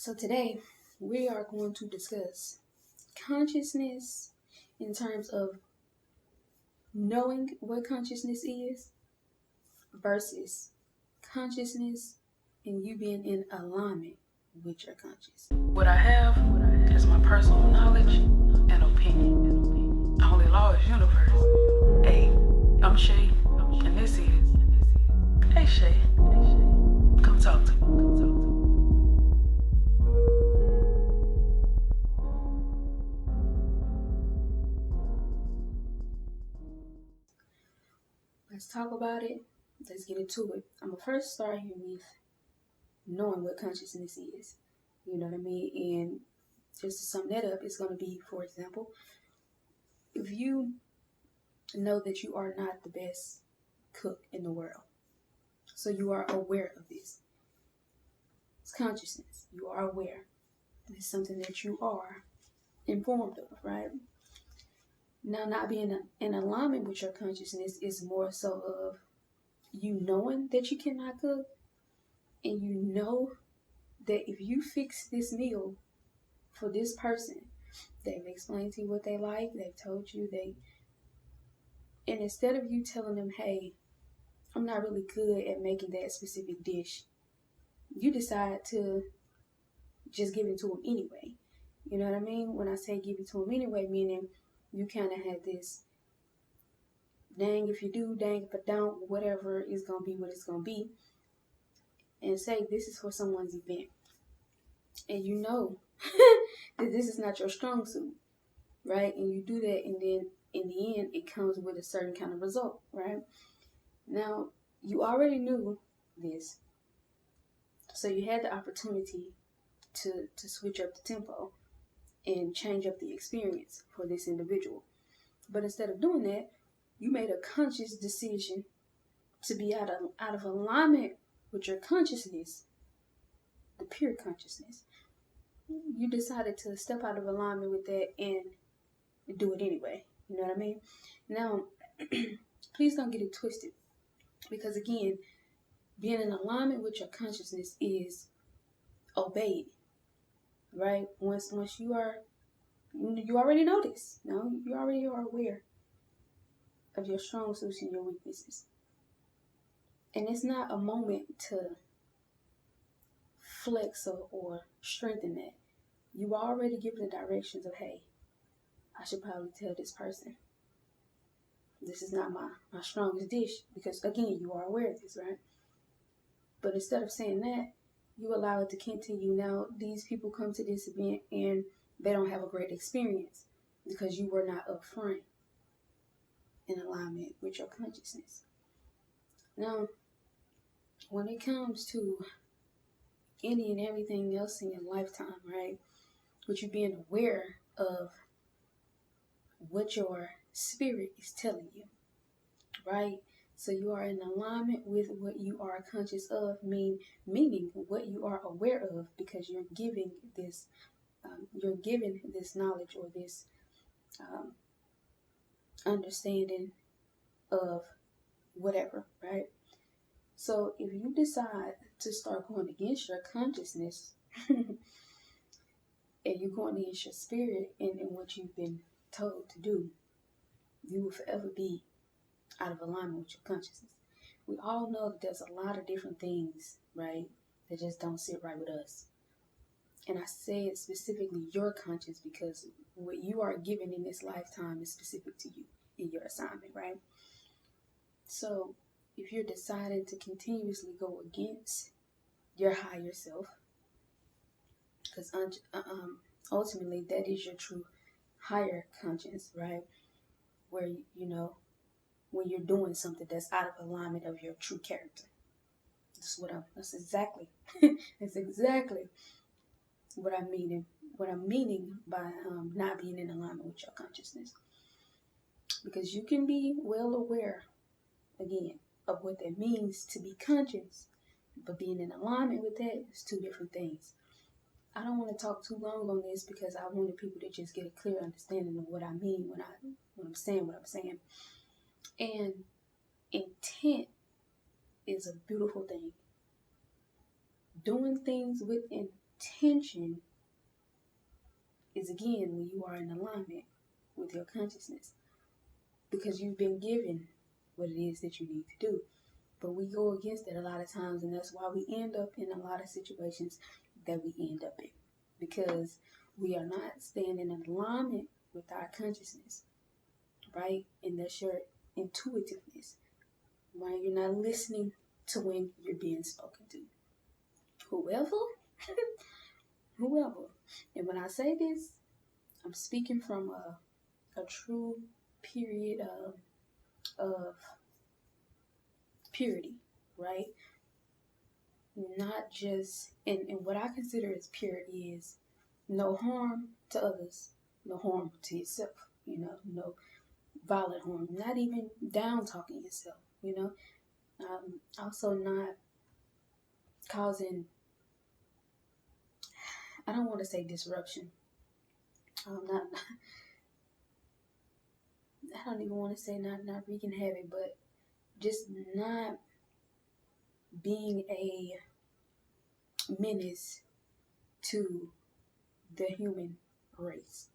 So today we are going to discuss consciousness in terms of knowing what consciousness is versus consciousness and you being in alignment with your conscious. What I have is my personal knowledge and opinion. Only law is universe. Hey, I'm Shay, and this is Hey Shay. Come talk to me. Let's talk about it. Let's get into it. I'm gonna first start here with knowing what consciousness is. You know what I mean? And just to sum that up, it's gonna be, for example, if you know that you are not the best cook in the world, so you are aware of this. It's consciousness. You are aware. It's something that you are informed of, right? Now, not being in alignment with your consciousness is more so of you knowing that you cannot cook, and you know that if you fix this meal for this person, they've explained to you what they like, they've told you and instead of you telling them, hey, I'm not really good at making that specific dish, you decide to just give it to them anyway. You know what I mean? When I say give it to them anyway, meaning you kind of had this dang if you do, dang if I don't, whatever is going to be what it's going to be. And say this is for someone's event. And you know that this is not your strong suit, right? And you do that, and then in the end, it comes with a certain kind of result, right? Now, you already knew this. So you had the opportunity to switch up the tempo and change up the experience for this individual. But instead of doing that, you made a conscious decision to be out of alignment with your consciousness, the pure consciousness. You decided to step out of alignment with that and do it anyway. You know what I mean? Now, please don't get it twisted, because again, being in alignment with your consciousness is obeyed, right? Once you already know this. No, you already are aware of your strong suits and your weaknesses. And it's not a moment to flex or strengthen that. You already given the directions of, hey, I should probably tell this person this is not my strongest dish, because again, you are aware of this, right? But instead of saying that, you allow it to continue. Now, these people come to this event and they don't have a great experience because you were not upfront in alignment with your consciousness. Now, when it comes to any and everything else in your lifetime, right, with you being aware of what your spirit is telling you, right? So you are in alignment with what you are conscious of, meaning what you are aware of, because you're giving this knowledge or this understanding of whatever, right? So if you decide to start going against your consciousness and you're going against your spirit and what you've been told to do, you will forever be out of alignment with your consciousness. We all know that there's a lot of different things, right, that just don't sit right with us. And I say it specifically your conscience, because what you are given in this lifetime is specific to you in your assignment, right? So if you're deciding to continuously go against your higher self, because ultimately that is your true higher conscience, right? Where, you know, when you're doing something that's out of alignment of your true character. That's exactly what I'm meaning by not being in alignment with your consciousness. Because you can be well aware, again, of what that means to be conscious, but being in alignment with that is two different things. I don't want to talk too long on this because I wanted people to just get a clear understanding of what I mean when I'm saying what I'm saying. And intent is a beautiful thing. Doing things with intention is, again, when you are in alignment with your consciousness, because you've been given what it is that you need to do. But we go against it a lot of times, and that's why we end up in a lot of situations that we end up in, because we are not staying in alignment with our consciousness, right? And that's your intuitiveness, right? You're not listening to when you're being spoken to. Whoever, whoever. And when I say this, I'm speaking from a true period of purity, right? Not just, and what I consider as purity is no harm to others, no harm to yourself, no violent harm, not even down talking yourself, also not causing, I don't want to say disruption, not, I don't even want to say not wreaking havoc, but just not being a menace to the human race,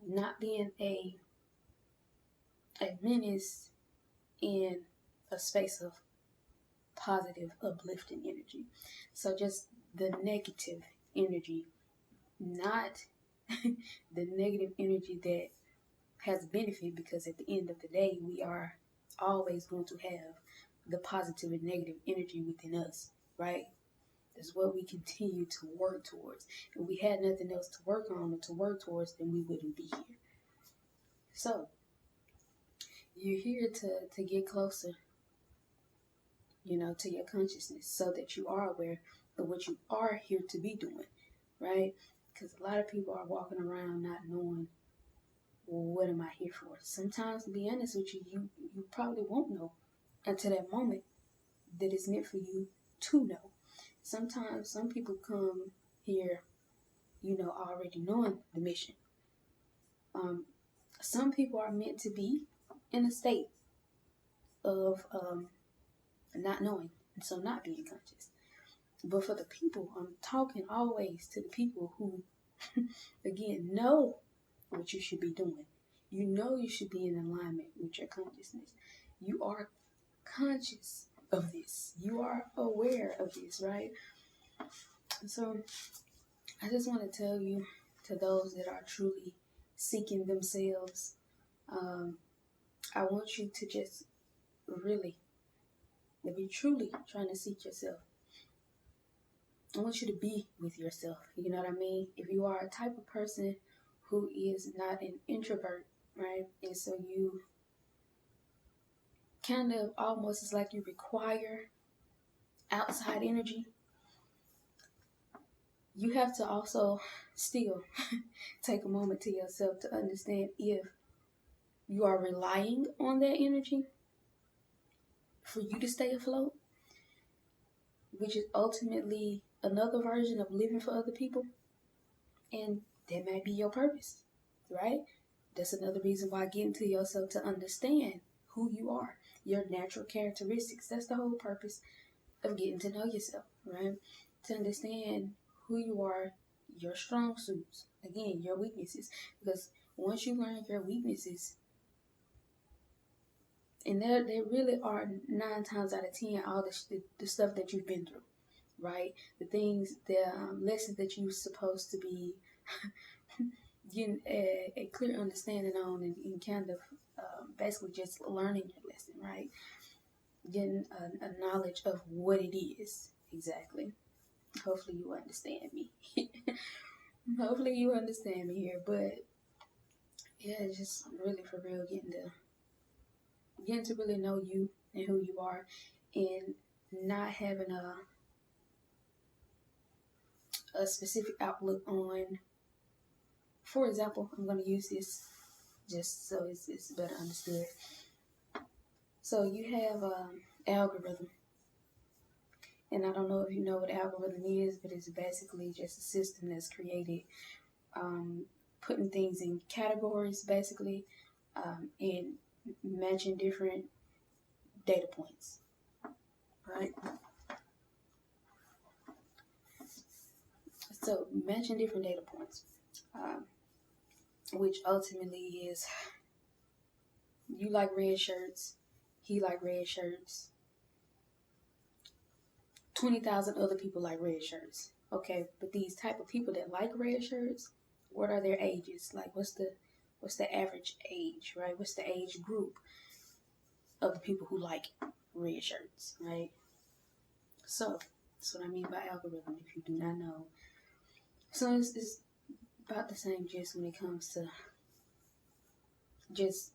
not being a menace in a space of positive, uplifting energy. So just the negative energy, not the negative energy that has benefit, because at the end of the day, we are always going to have the positive and negative energy within us, right? That's what we continue to work towards. If we had nothing else to work on or to work towards, then we wouldn't be here. So you're here to get closer, to your consciousness, so that you are aware of what you are here to be doing, right? Because a lot of people are walking around not knowing, well, what am I here for? Sometimes, to be honest with you, you probably won't know until that moment that it's meant for you to know. Sometimes some people come here, already knowing the mission. Some people are meant to be in a state of not knowing, and so not being conscious. But for the people, I'm talking always to the people who, again, know what you should be doing. You know you should be in alignment with your consciousness. You are conscious of this. You are aware of this, right? So I just want to tell you, to those that are truly seeking themselves, I want you to just really, if you're truly trying to seek yourself, I want you to be with yourself. You know what I mean? If you are a type of person who is not an introvert, right? And so you kind of almost, it's like you require outside energy. You have to also still take a moment to yourself to understand if you are relying on that energy for you to stay afloat, which is ultimately another version of living for other people. And that might be your purpose, right? That's another reason why getting to yourself to understand who you are, your natural characteristics. That's the whole purpose of getting to know yourself, right? To understand who you are, your strong suits, again, your weaknesses. Because once you learn your weaknesses, and they really are 9 times out of 10 all the stuff that you've been through, right? The things, the lessons that you're supposed to be getting a clear understanding on, and kind of basically just learning your lesson, right? Getting a knowledge of what it is exactly. Hopefully you understand me. Hopefully you understand me here, but yeah, just really for real, getting to really know you and who you are, and not having a specific outlook on. For example, I'm going to use this just so it's better understood. So you have algorithm, and I don't know if you know what algorithm is, but it's basically just a system that's created, putting things in categories, basically, and matching different data points, right? So matching different data points, which ultimately is you like red shirts, he like red shirts, 20,000 other people like red shirts. Okay, but these type of people that like red shirts, what are their ages? Like what's the average age, right? What's the age group of the people who like red shirts, right? So that's what I mean by algorithm, if you do not know. So it's about the same gist when it comes to just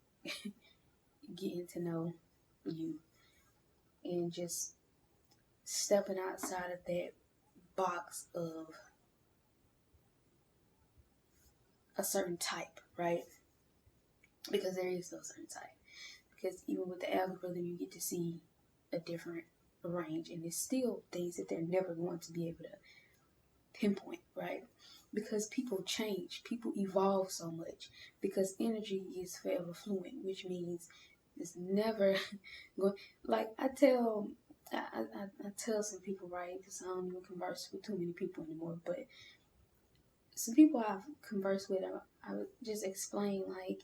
getting to know you and just stepping outside of that box of a certain type, right? Because there is no certain type. Because even with the algorithm, you get to see a different range, and it's still things that they're never going to be able to pinpoint, right? Because people change, people evolve so much, because energy is forever fluent, which means it's never going. Like I tell some people, right? Because I don't even converse with too many people anymore, but some people I've conversed with, I would just explain like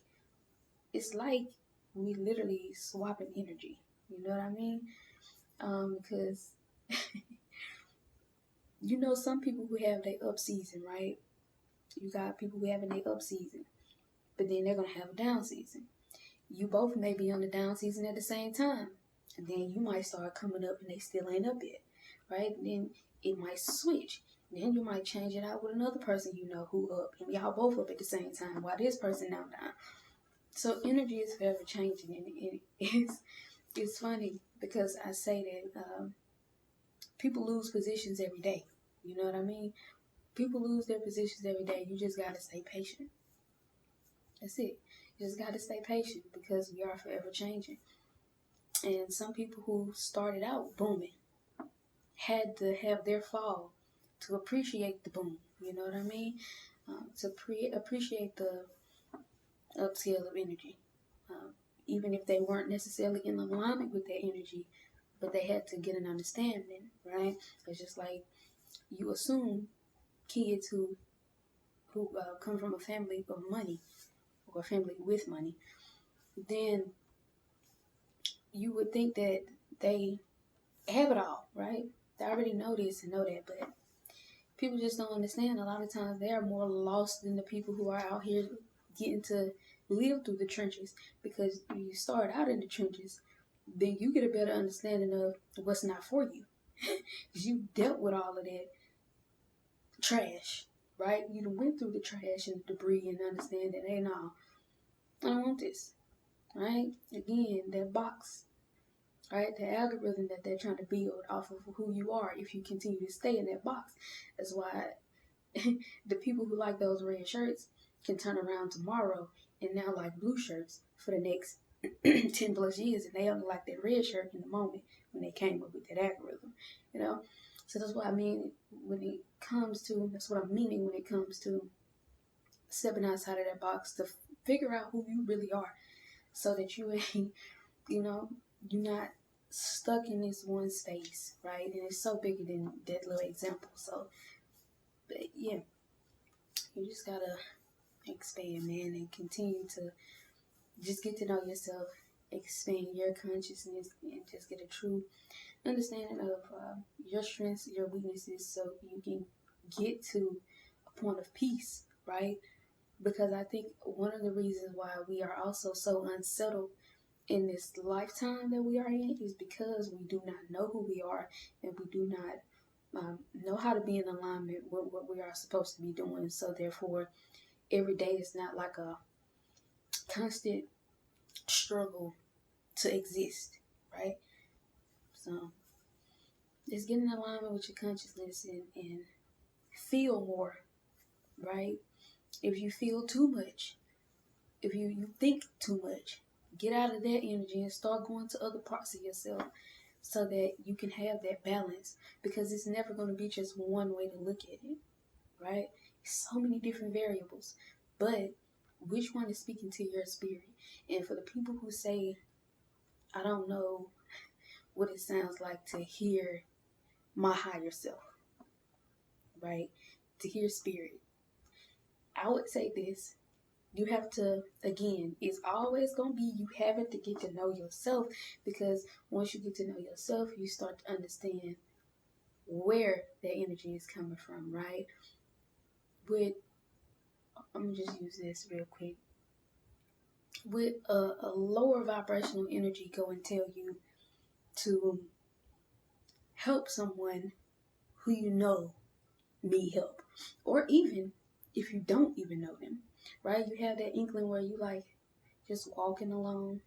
it's like we literally swapping energy. You know what I mean? Because you know some people who have their up season, right? You got people who having their up season, but then they're gonna have a down season. You both may be on the down season at the same time, and then you might start coming up and they still ain't up yet, right? And then it might switch. Then you might change it out with another person you know who up, and y'all both up at the same time while this person now down. So energy is forever changing, and it's funny because I say that people lose positions every day. You know what I mean? People lose their positions every day. You just gotta stay patient. That's it. You just gotta stay patient because we are forever changing. And some people who started out booming had to have their fall to appreciate the boom. You know what I mean? To appreciate the upscale of energy. Even if they weren't necessarily in alignment with their energy, but they had to get an understanding, right? It's just like you assume kids who come from a family of money or a family with money, then you would think that they have it all, right? They already know this and know that, but people just don't understand. A lot of times they are more lost than the people who are out here getting to live through the trenches, because when you start out in the trenches, then you get a better understanding of what's not for you. Because you dealt with all of that trash, right? You went through the trash and the debris and understand that, hey, no, I don't want this, right? Again, that box, right? The algorithm that they're trying to build off of who you are if you continue to stay in that box. That's why the people who like those red shirts can turn around tomorrow and now like blue shirts for the next 10 plus years, and they only like that red shirt in the moment when they came up with that algorithm, you know? So that's what I mean when it comes to, that's what I'm meaning when it comes to stepping outside of that box to figure out who you really are, so that you ain't, you're not stuck in this one space, right? And it's so bigger than that little example. So, but yeah, you just gotta expand, man, and continue to just get to know yourself, expand your consciousness, and just get a true understanding of your strengths, your weaknesses, so you can get to a point of peace, right? Because I think one of the reasons why we are also so unsettled in this lifetime that we are in is because we do not know who we are, and we do not know how to be in alignment with what we are supposed to be doing. So therefore, every day is not like a constant struggle to exist, right? So just get in alignment with your consciousness and feel more, right? If you feel too much, if you think too much, get out of that energy and start going to other parts of yourself so that you can have that balance, because it's never going to be just one way to look at it, right? So many different variables, but which one is speaking to your spirit? And for the people who say, I don't know what it sounds like to hear my higher self, right? to hear spirit. I would say this. You have to, again, it's always going to be you having to get to know yourself, because once you get to know yourself, you start to understand where that energy is coming from, right? I'm going to just use this real quick. With a lower vibrational energy go and tell you to help someone who you know need help, or even if you don't even know them, right? You have that inkling where you like just walking along,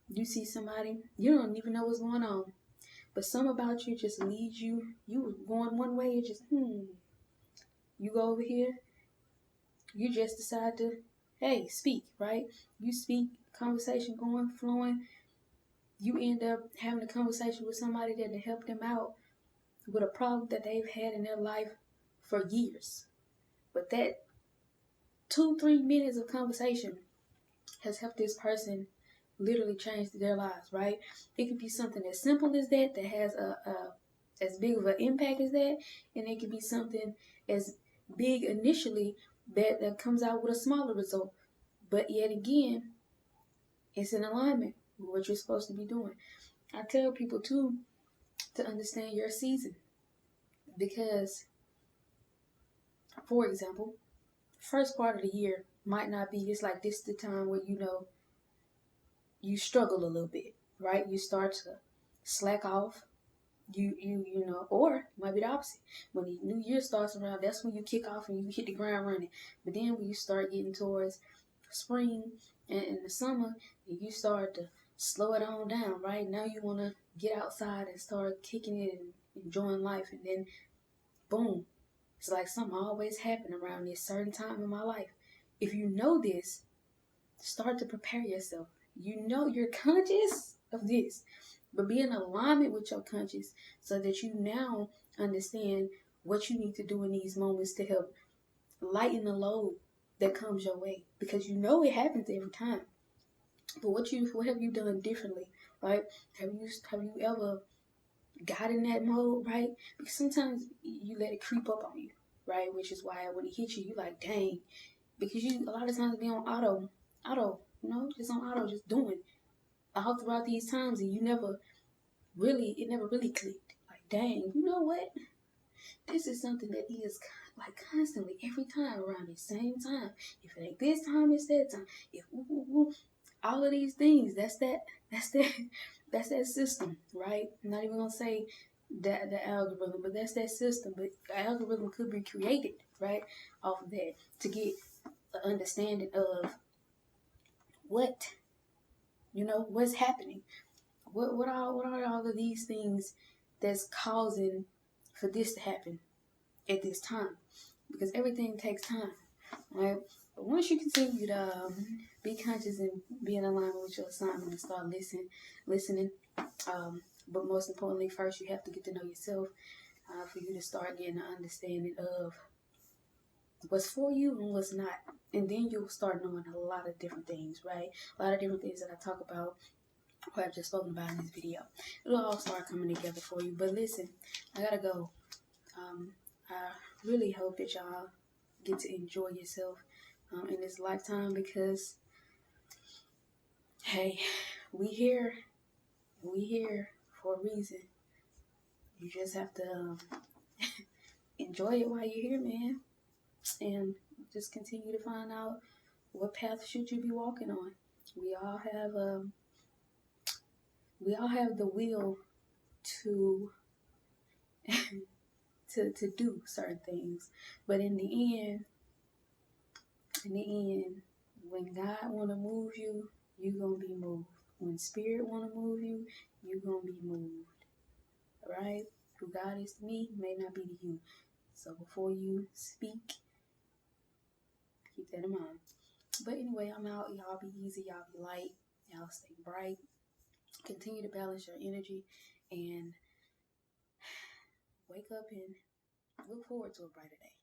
you see somebody, you don't even know what's going on, but some about you just leads you. You were going one way, and just you go over here, you just decide to, hey, speak, right? You speak, conversation going, flowing. You end up having a conversation with somebody that can help them out with a problem that they've had in their life for years. But that 2-3 minutes of conversation has helped this person literally change their lives, right? It could be something as simple as that has a as big of an impact as that, and it could be something as big initially that comes out with a smaller result. But yet again, it's in alignment with what you're supposed to be doing. I tell people too to understand your season, because, for example, first part of the year might not be, it's like this the time where you struggle a little bit, right? You start to slack off. You know, or it might be the opposite. When the new year starts around, that's when you kick off and you hit the ground running. But then when you start getting towards spring and the summer, you start to slow it on down, right? Now you want to get outside and start kicking it and enjoying life. And then, boom, it's like something always happened around this certain time in my life. If you know this, start to prepare yourself. You know you're conscious of this, but be in alignment with your conscience so that you now understand what you need to do in these moments to help lighten the load that comes your way, because you know it happens every time. But what have you done differently, right? Have you ever got in that mode, right? Because sometimes you let it creep up on you, right? Which is why when it hits you, you like, dang, because you a lot of times be on auto, just on auto, just doing all throughout these times, and it never really clicked. Like, dang, you know what? This is something that is like constantly every time around the same time. If it ain't this time, it's that time. If all of these things, that's that system, right? I'm not even gonna say that the algorithm, but that's that system. But the algorithm could be created, right, off of that to get an understanding of what's happening. What are all of these things that's causing for this to happen at this time? Because everything takes time, right? But once you continue to be conscious and be in alignment with your assignment and start listening, but most importantly, first you have to get to know yourself for you to start getting an understanding of what's for you and what's not. And then you'll start knowing a lot of different things, right? A lot of different things that I talk about or I've just spoken about in this video. It'll all start coming together for you. But listen, I gotta go. I really hope that y'all get to enjoy yourself in this lifetime, because, hey, we here for a reason. You just have to enjoy it while you're here, man, and just continue to find out what path should you be walking on. We all have the will to to do certain things, but in the end, when God want to move you, you gonna be moved. When Spirit want to move you, you gonna be moved. All right? Who God is to me may not be to you. So before you speak, keep that in mind. But anyway, I'm out. Y'all be easy. Y'all be light. Y'all stay bright. Continue to balance your energy and wake up and look forward to a brighter day.